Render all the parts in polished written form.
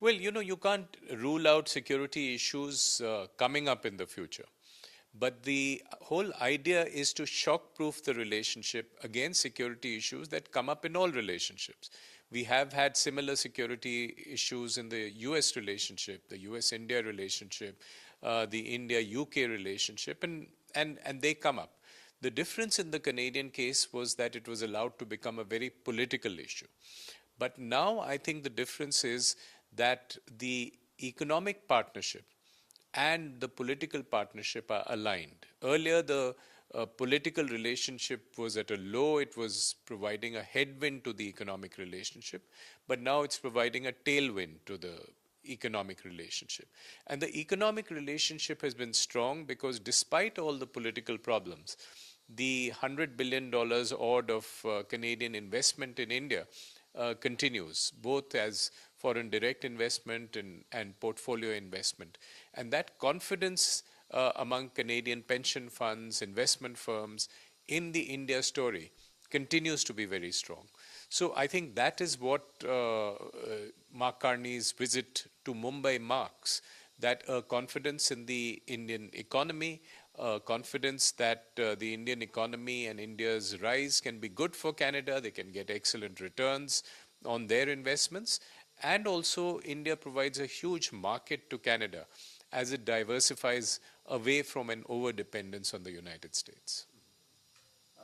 Well, you can't rule out security issues coming up in the future. But the whole idea is to shock proof the relationship against security issues that come up in all relationships. We have had similar security issues in the US relationship, the US India relationship, the India UK relationship, and they come up. The difference in the Canadian case was that it was allowed to become a very political issue. But now I think the difference is that the economic partnership and the political partnership are aligned. Earlier, the political relationship was at a low, it was providing a headwind to the economic relationship, but now it's providing a tailwind to the economic relationship. And the economic relationship has been strong because despite all the political problems, the $100 billion odd of Canadian investment in India continues, both as foreign direct investment and portfolio investment. And that confidence among Canadian pension funds, investment firms in the India story continues to be very strong. So I think that is what Mark Carney's visit to Mumbai marks, that confidence in the Indian economy, confidence that the Indian economy and India's rise can be good for Canada, they can get excellent returns on their investments, and also India provides a huge market to Canada as it diversifies away from an over-dependence on the United States. Uh,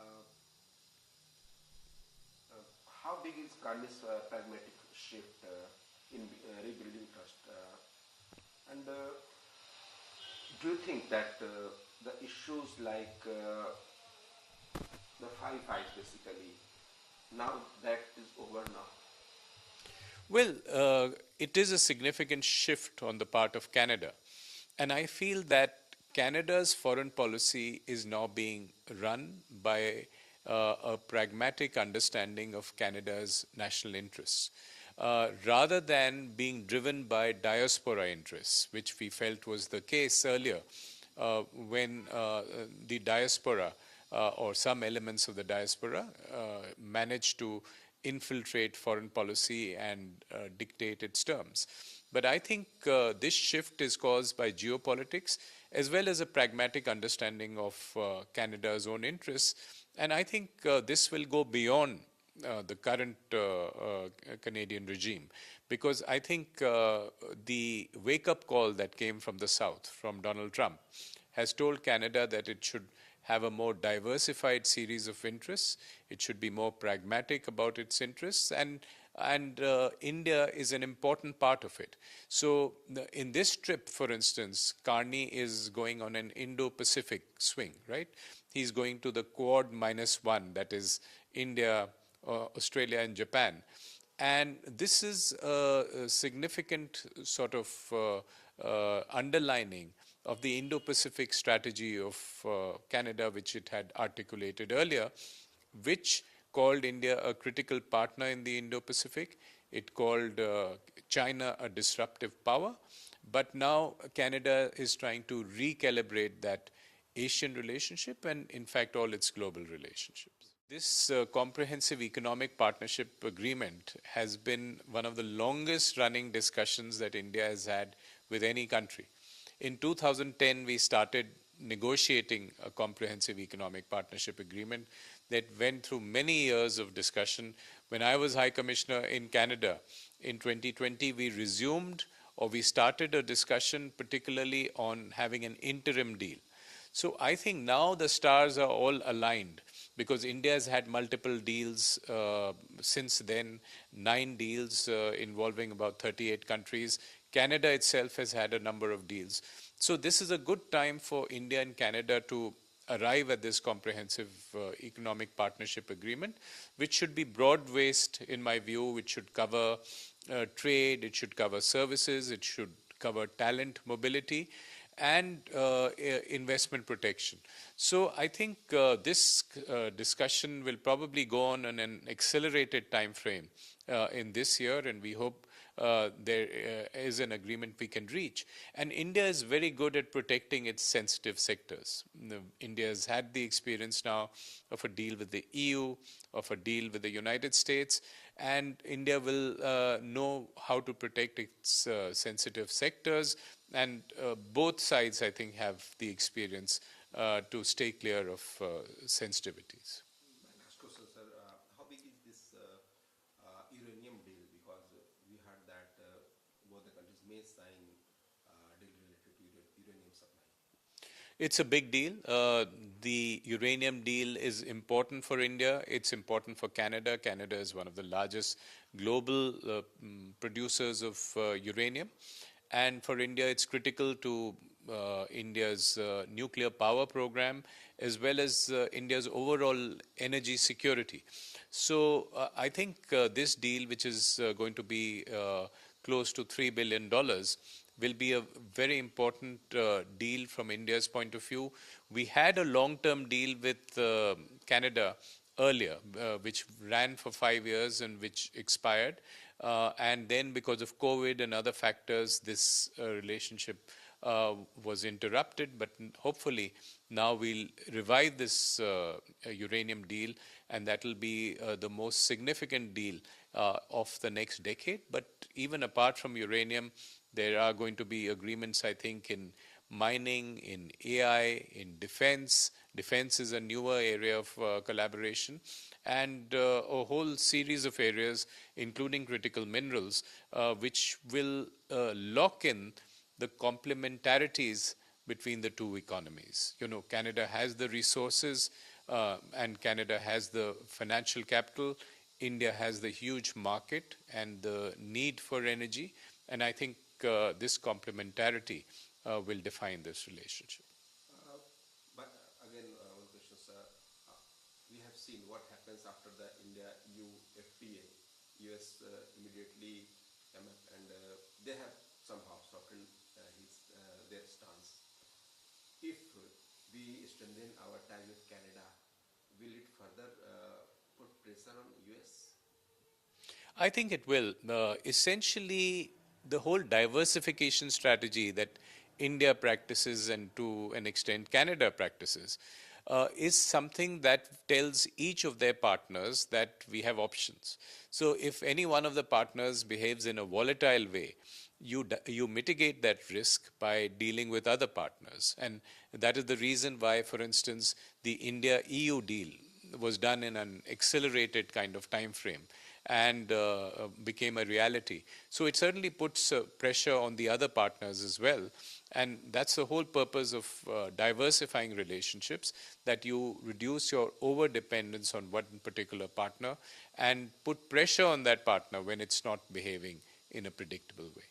how big is Carney's pragmatic shift in rebuilding trust? And do you think that the issues like the five fights basically, now that is over now? Well, it is a significant shift on the part of Canada. And I feel that Canada's foreign policy is now being run by a pragmatic understanding of Canada's national interests, rather than being driven by diaspora interests, which we felt was the case earlier when the diaspora or some elements of the diaspora managed to infiltrate foreign policy and dictate its terms. But I think this shift is caused by geopolitics as well as a pragmatic understanding of Canada's own interests. And I think this will go beyond the current Canadian regime, because I think the wake-up call that came from the South, from Donald Trump, has told Canada that it should have a more diversified series of interests. It should be more pragmatic about its interests, and India is an important part of it. So in this trip, for instance, Carney is going on an Indo-Pacific swing, right? He's going to the Quad -1, that is India, Australia and Japan. And this is a significant sort of underlining of the Indo-Pacific strategy of Canada, which it had articulated earlier, which called India a critical partner in the Indo-Pacific. It called China a disruptive power. But now Canada is trying to recalibrate that Asian relationship and, in fact, all its global relationships. This comprehensive economic partnership agreement has been one of the longest running discussions that India has had with any country. In 2010, we started negotiating a comprehensive economic partnership agreement that went through many years of discussion. When I was High Commissioner in Canada in 2020, we resumed, or we started a discussion particularly on having an interim deal. So I think now the stars are all aligned, because India has had multiple deals since then, 9 deals involving about 38 countries. Canada itself has had a number of deals. So this is a good time for India and Canada to arrive at this comprehensive economic partnership agreement, which should be broad-based, in my view, which should cover trade, it should cover services, it should cover talent mobility, and investment protection. So I think this discussion will probably go on in an accelerated time frame in this year, and we hope there is is an agreement we can reach. And India is very good at protecting its sensitive sectors. India has had the experience now of a deal with the EU, of a deal with the United States, and India will know how to protect its sensitive sectors. And both sides, I think, have the experience to stay clear of sensitivities. My last question, sir. How big is this uranium deal? Because we heard that both the countries may sign deal related to uranium supply. It's a big deal. The uranium deal is important for India. It's important for Canada. Canada is one of the largest global producers of uranium. And for India, it's critical to India's nuclear power program as well as India's overall energy security. So I think this deal, which is going to be close to $3 billion, will be a very important deal from India's point of view. We had a long-term deal with Canada earlier, which ran for 5 years and which expired. And then because of COVID and other factors, this relationship was interrupted. But hopefully now we'll revive this uranium deal, and that will be the most significant deal of the next decade. But even apart from uranium, there are going to be agreements, I think, in mining, in AI, in defense. Defense is a newer area of collaboration, and a whole series of areas, including critical minerals, which will lock in the complementarities between the two economies. You know, Canada has the resources and Canada has the financial capital. India has the huge market and the need for energy. And I think this complementarity will define this relationship. But again, one question, sir. We have seen what happens after the India-EU FTA. US immediately came up and they have somehow softened their stance. If we strengthen our tie with Canada, will it further put pressure on US? I think it will. Essentially, the whole diversification strategy that India practices and to an extent Canada practices is something that tells each of their partners that we have options. So if any one of the partners behaves in a volatile way, you mitigate that risk by dealing with other partners. And that is the reason why, for instance, the India-EU deal was done in an accelerated kind of time frame and became a reality. So it certainly puts pressure on the other partners as well. And that's the whole purpose of diversifying relationships, that you reduce your over dependence on one particular partner and put pressure on that partner when it's not behaving in a predictable way.